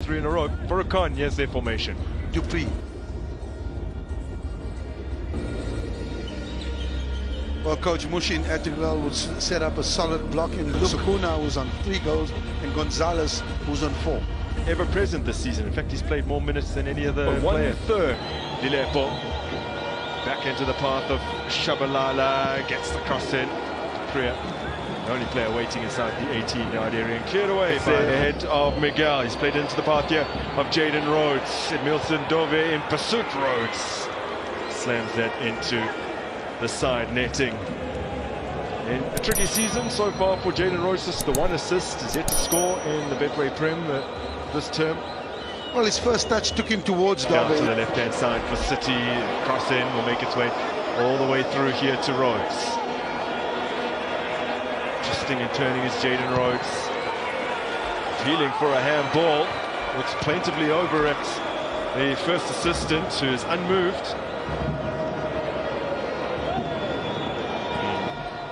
3 in a row. For a con, here's their formation. Dupree. Well, Coach Mushin Attigwell would set up a solid block, and Sukuna was on 3 goals, and Gonzalez was on 4. Ever present this season. In fact, he's played more minutes than any other player. 1/3. Lilepo back into the path of Shabalala, gets the cross in. Dupree, the only player waiting inside the 18-yard area, and cleared away by the head of Miguel. He's played into the path here of Jaden Rhodes. Emilson Dove in pursuit. Rhodes slams that into the side netting. In a tricky season so far for Jaden Rhodes. Just the 1 assist, is yet to score in the Betway Prem this term. Well, his first touch took him towards Down Dove. to the left-hand side for City. Cross in will make its way all the way through here to Rhodes. Twisting and turning is Jaden Rhodes. Feeling for a handball. Looks plaintively over at the first assistant, who is unmoved.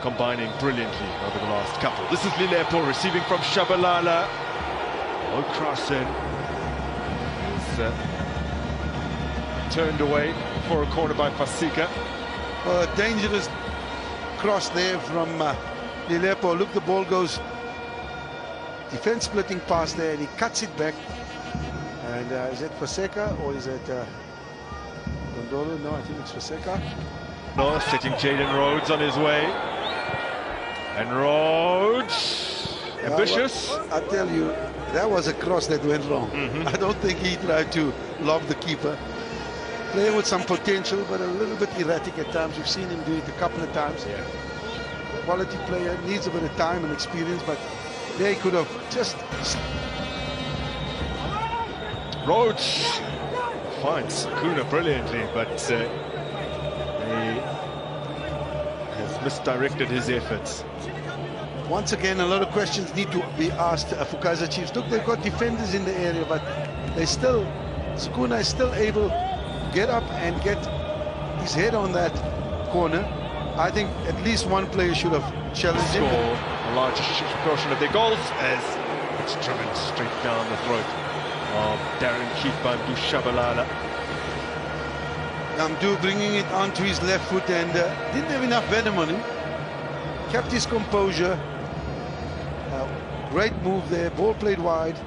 Combining brilliantly over the last couple. This is Lilepo receiving from Shabalala. Oh, cross in. He's turned away for a corner by Pasika. Well, a dangerous cross there from Lilepo. Look, the ball goes defense splitting pass there, and he cuts it back. And is it Paseka or is it Gondolo? No, I think it's Paseka. No, setting Jaden Rhodes on his way. And Rhodes, ambitious. Well, I tell you, that was a cross that went wrong. I don't think he tried to lob the keeper. Player with some potential, but a little bit erratic at times. We've seen him do it a couple of times. Yeah. Quality player, needs a bit of time and experience, but they could have just... Rhodes finds Kuna brilliantly, but he has misdirected his efforts. Once again, a lot of questions need to be asked for Kaizer Chiefs. Look, they've got defenders in the area, but they still, Sukuna is still able to get up and get his head on that corner. I think at least one player should have challenged him. Score a large portion of their goals as it's driven straight down the throat of Darren Keith by Shabalala. Namdu bringing it onto his left foot and didn't have enough venom on him. Kept his composure. Great move there, ball played wide,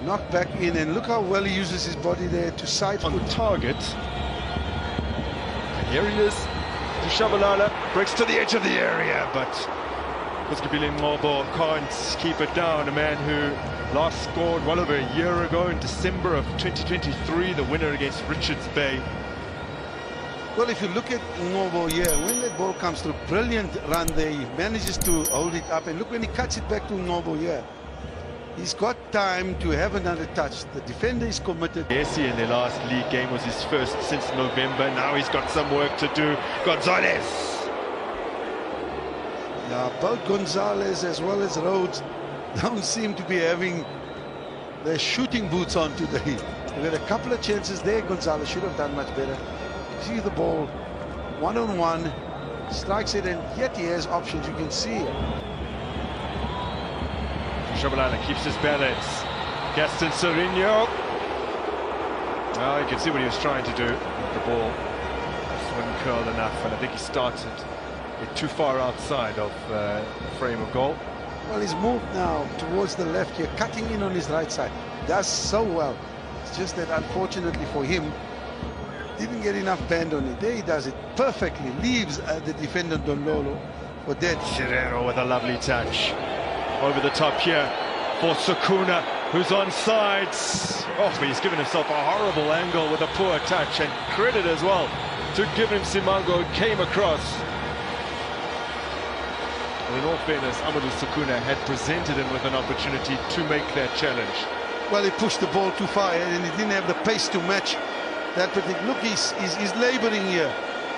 knocked back in, and look how well he uses his body there to side on foot. Target. And here he is, to Shabalala, breaks to the edge of the area, but Kuskipili Ngobo can't keep it down. A man who last scored well over a year ago in December of 2023, the winner against Richards Bay. Well, if you look at Ngobo here, when that ball comes through, brilliant run there, he manages to hold it up, and look when he cuts it back to Ngobo here. He's got time to have another touch. The defender is committed. Messi in their last league game was his first since November. Now he's got some work to do. Gonzalez. Yeah, both Gonzalez as well as Rhodes don't seem to be having their shooting boots on today. They've had a couple of chances there. Gonzalez should have done much better. See the ball, one-on-one, strikes it, and yet he has options, you can see. Shabalala keeps his balance. Gaston Serino. Well, you can see what he was trying to do with the ball. Just wasn't curled enough, and I think he started it too far outside of the frame of goal. Well, he's moved now towards the left here, cutting in on his right side. Does so well. It's just that, unfortunately for him, didn't get enough bend on it. There he does it perfectly. Leaves the defender Donlolo for dead. Chirero with a lovely touch. Over the top here for Sukuna, who's on sides. Oh, but he's given himself a horrible angle with a poor touch, and credit as well to give him Simango, came across. Well, in all fairness, Amadou Sukuna had presented him with an opportunity to make that challenge. Well, he pushed the ball too far and he didn't have the pace to match that particular. Look, he's laboring here,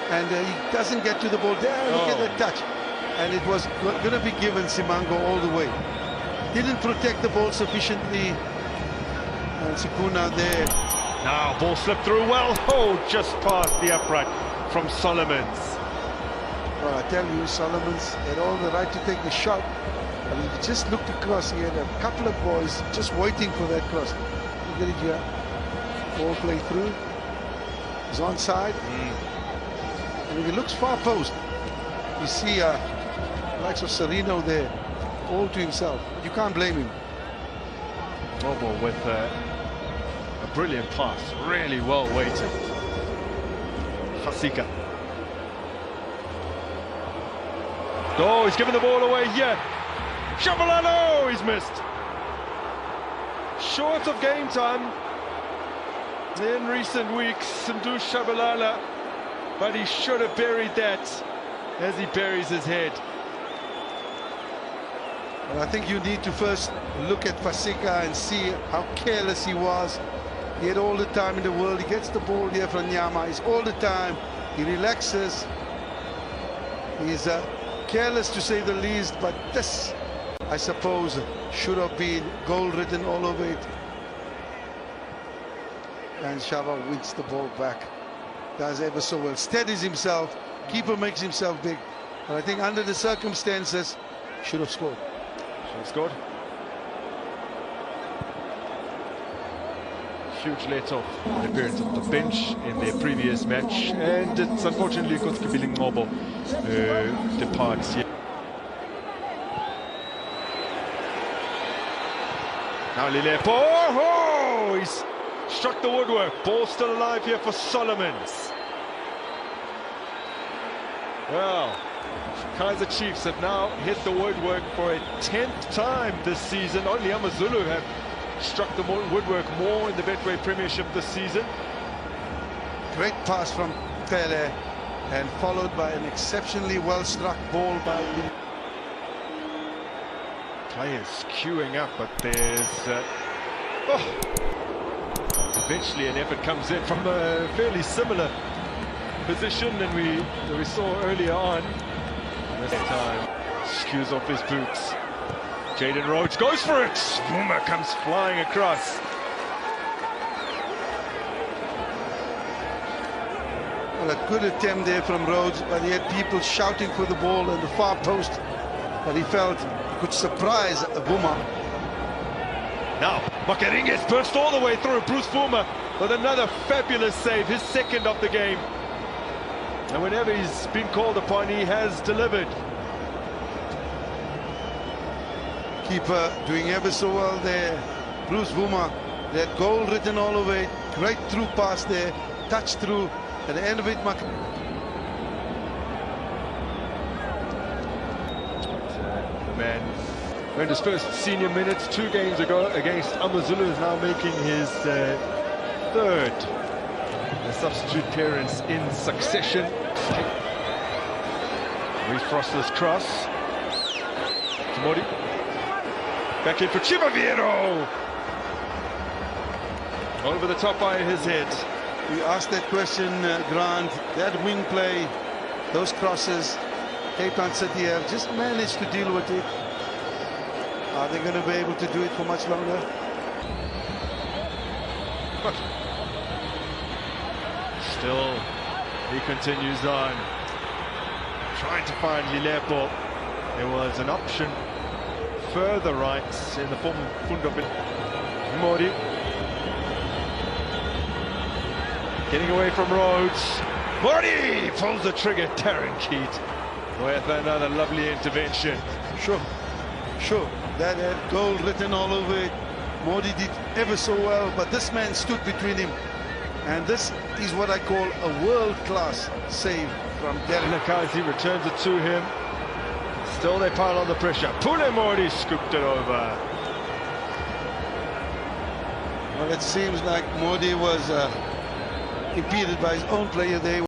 and he doesn't get to the ball. There, look at that touch. And it was going to be given Simango all the way. Didn't protect the ball sufficiently. And Sukuna there. Now, ball slipped through well. Oh, just past the upright from Solomons. Well, I tell you, Solomons had all the right to take the shot. A he just looked across. He had a couple of boys just waiting for that cross. Look at it here. Ball play through. He's onside. And if he looks far post, you see the likes of Serino there, all to himself. You can't blame him. Noble with a brilliant pass, really well weighted. Fasika. Oh, he's given the ball away here. Shabalala, he's missed. Short of game time in recent weeks, Sindhu Shabalala, but he should have buried that as he buries his head. Well, I think you need to first look at Fasika and see how careless he was. He had all the time in the world. He gets the ball here from Nyama. He's all the time. He relaxes. He's careless to say the least, but this, I suppose, should have been goal written all over it. And Shaba wins the ball back. Does ever so well. Steadies himself. Keeper makes himself big. But I think under the circumstances, should have scored. Should have scored. Huge let-off in the appearance of the bench in their previous match, and it's unfortunately got Kabiling Noble departs here. Now Lilepo, oh, he's struck the woodwork. Ball still alive here for Solomons. Well, Kaizer Chiefs have now hit the woodwork for a 10th time this season. Only AmaZulu have struck the woodwork more in the Betway Premiership this season. Great pass from Pele, and followed by an exceptionally well-struck ball by Players queuing up, but there's eventually an effort comes in from a fairly similar position than we saw earlier on. This time, skews off his boots. Jaden Rhodes goes for it. Boomer comes flying across. Well, a good attempt there from Rhodes, but he had people shouting for the ball in the far post, but he felt he could surprise Boomer. Now, Makaringes burst all the way through. Bruce Boomer with another fabulous save, his second of the game. And whenever he's been called upon, he has delivered. Keeper doing ever so well there. Bruce Boomer, that goal written all over it. Great through pass there, touch through. At the end of it, man earned his first senior minutes 2 games ago against AmaZulu, is now making his third substitute appearance in succession. Reece Frostler's cross to Modi. Back in for Chimaviero. Over the top by his head. We asked that question, Grant. That wing play, those crosses, Cape Town City have just managed to deal with it. Are they going to be able to do it for much longer? But still, he continues on, trying to find Lilepo. There was an option further right in the form of Fundo Modi. Getting away from Rhodes. Modi pulls the trigger. Taryn Keat with another lovely intervention. Sure. That had goal written all over it. Modi did ever so well, but this man stood between him. And this is what I call a world-class save from Derek. Nakazi returns it to him. Still they pile on the pressure. Pule Modi scooped it over. Well, it seems like Modi was impeded by his own player there.